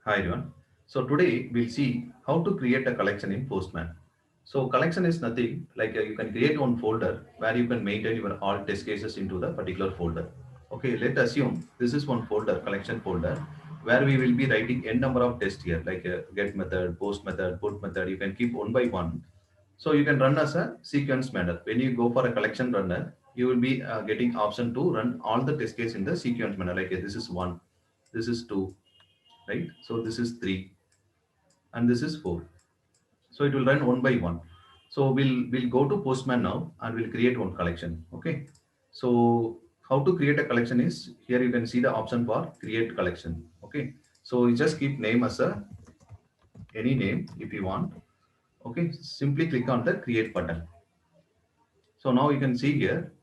Hi everyone. So today we'll see how to create a collection in Postman. So collection is nothing like you can create one folder where you can maintain your all test cases into the particular folder. Okay, let's assume this is one folder, collection folder, where we will be writing n number of tests here, like a get method, post method, put method. You can keep one by one. So you can run as a sequence manner. When you go for a collection runner, you will be getting option to run all the test case in the sequence manner. Like this is one, this is two, right? So this is three and this is 4. So it will run one by one. So we'll go to Postman now and we'll create one collection. Okay. So how to create a collection is here you can see the option for create collection. Okay. So you just keep name as a any name if you want. Okay. Simply click on the create button. So now you can see here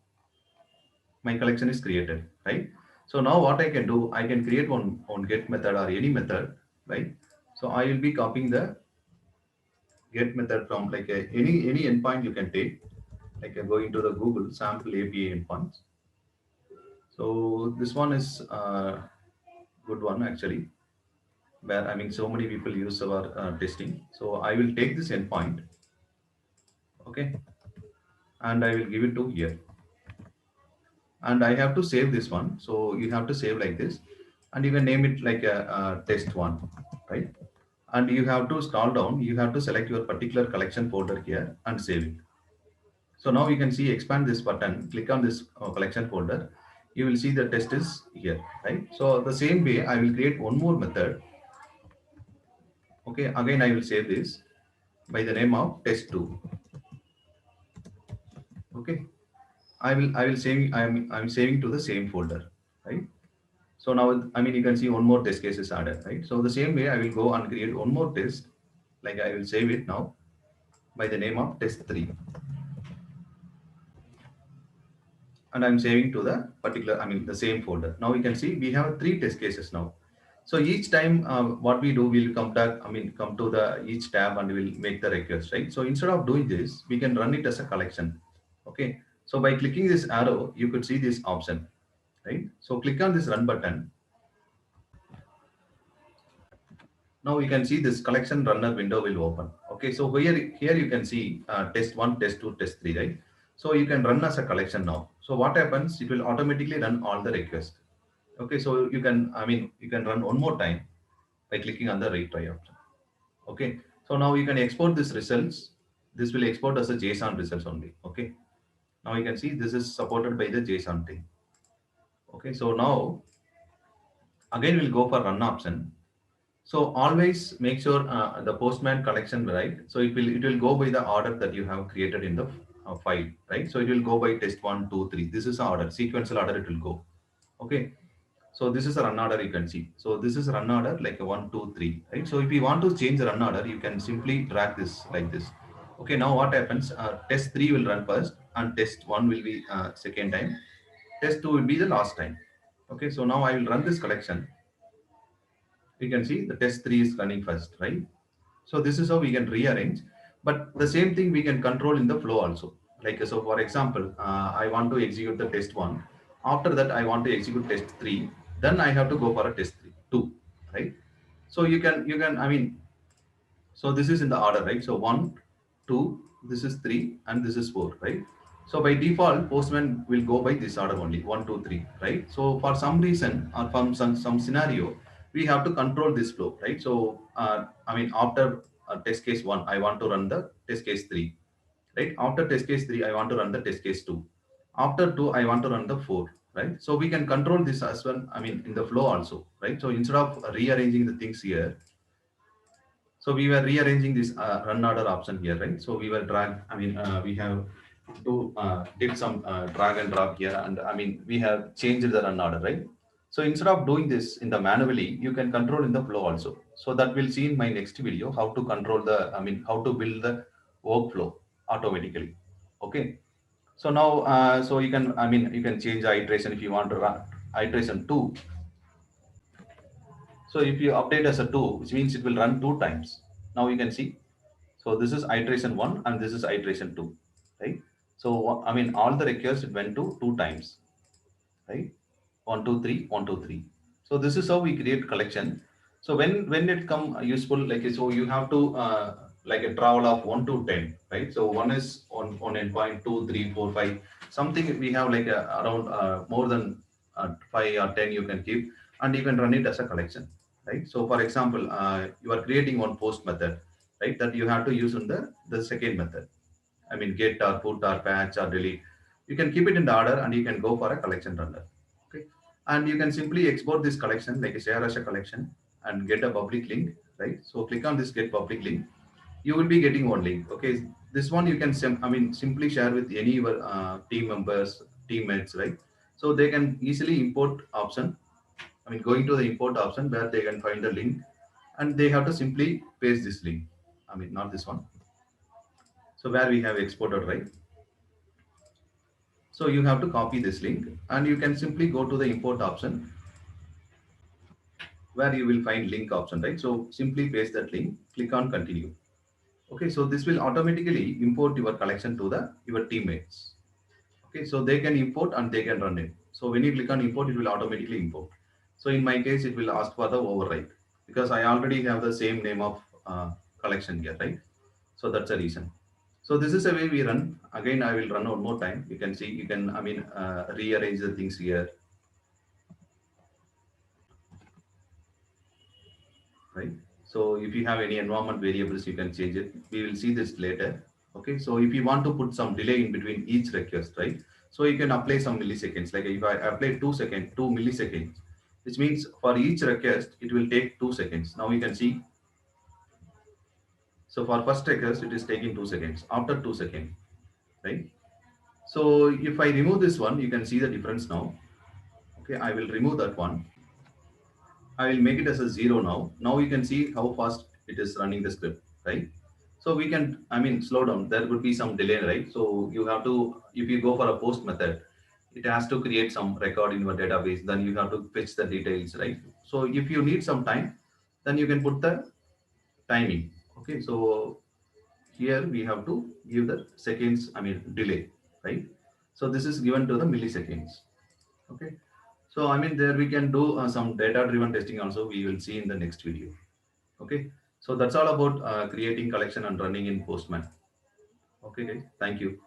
my collection is created, right? So now what I can do, I can create one on get method or any method, right? So I will be copying the get method from like any endpoint you can take, like going to the Google sample API endpoints. So this one is good one actually, where I mean so many people use our testing. So I will take this endpoint, okay, and I will give it to here, and I have to save this one. So you have to save like this, and you can name it like a test one, right? And you have to scroll down. You have to select your particular collection folder here and save it. So now you can see expand this button, click on this collection folder. You will see the test is here, right? So the same way, I will create one more method. Okay, again, I will save this by the name of test2. Okay, I will save, I'm saving to the same folder, right? So now, I mean, you can see one more test case is added, right? So the same way, I will go and create one more test, like I will save it now by the name of test3. And I'm saving to the particular, I mean, the same folder. Now you can see we have three test cases now. So each time what we do, we'll come back, I mean, come to the each tab and we'll make the request, right? So instead of doing this, we can run it as a collection. Okay. So by clicking this arrow, you could see this option, right? So click on this run button. Now you can see this collection runner window will open. Okay, so here you can see test one, test two, test three, right? So you can run as a collection now. So what happens? It will automatically run all the requests. Okay, so you can, I mean, you can run one more time by clicking on the retry option. Okay, so now you can export this results. This will export as a JSON results only. Okay, now you can see this is supported by the JSON thing. Okay, so now again we'll go for run option. So always make sure the Postman collection, right? So it will go by the order that you have created in the file, right? So it will go by test one, two, three. This is the order, sequential order. It will go. Okay. So this is a run order you can see. So this is a run order like a one, two, three, right? So if you want to change the run order, you can simply drag this like this. Okay. Now what happens? Test three will run first, and test one will be second time. Test two will be the last time. Okay. So now I will run this collection. You can see the test 3 is running first, right? So this is how we can rearrange, but the same thing we can control in the flow also. Like, so for example, I want to execute the test 1. After that, I want to execute test 3. Then I have to go for a test 3, 2, right? So I mean, so this is in the order, right? So 1, 2, this is 3, and this is 4, right? So by default, Postman will go by this order only, 1, 2, 3, right? So for some reason or from some scenario, we have to control this flow, right? So I mean, after test case 1, I want to run the test case 3, right? After test case 3, I want to run the test case 2. After 2, I want to run the 4, right? So we can control this as well, I mean, in the flow also, right? So instead of rearranging the things here, so we were rearranging this run order option here, right? So we were we have to did some drag and drop here, and I mean, we have changed the run order, right? So instead of doing this in the manually, you can control in the flow also. So that we'll see in my next video how to control the, I mean, how to build the workflow automatically. Okay. So now, so you can, I mean, you can change the iteration if you want to run iteration two. So if you update as a 2, which means it will run 2 times. Now you can see. So this is iteration 1 and this is iteration 2, right? So I mean, all the requests it went to 2 times, right? 1, 2, 3, 1, 2, 3. So this is how we create collection. So when it come useful, like so you have to like a travel of 1 to 10, right? So one is on endpoint, 2, 3, 4, 5, something we have like around more than 5 or 10 you can keep, and you can run it as a collection, right? So for example, you are creating one post method, right? That you have to use in the second method. I mean, get or put or patch or delete. You can keep it in the order and you can go for a collection runner. Okay. And you can simply export this collection, like share as a collection and get a public link, right? So click on this get public link. You will be getting one link. Okay. This one you can, simply share with any your team members, teammates, right? So they can easily import option. I mean, going to the import option where they can find the link and they have to simply paste this link. I mean, not this one. So where we have exported, right? So you have to copy this link and you can simply go to the import option where you will find link option, right? So simply paste that link, click on continue. Okay, so this will automatically import your collection to the your teammates. Okay, so they can import and they can run it. So when you click on import, it will automatically import. So in my case, it will ask for the override because I already have the same name of collection here, right? So that's the reason. So this is the way we run. Again, I will run one more time. You can see, you can, rearrange the things here, right? So if you have any environment variables, you can change it. We will see this later. Okay. So if you want to put some delay in between each request, right? So you can apply some milliseconds. Like if I apply 2 seconds, 2 milliseconds, which means for each request, it will take 2 seconds. Now you can see. So for first request, it is taking 2 seconds. After 2 seconds, right? So if I remove this one, you can see the difference now. Okay, I will remove that one. I will make it as a 0 now. Now you can see how fast it is running the script, right? So we can, slow down. There would be some delay, right? So you have to, if you go for a post method, it has to create some record in your database. Then you have to fetch the details, right? So if you need some time, then you can put the timing. Okay, so here we have to give the seconds, delay, right? So this is given to the milliseconds. Okay. So there we can do some data-driven testing also. We will see in the next video. Okay. So that's all about creating collection and running in Postman. Okay, guys. Thank you.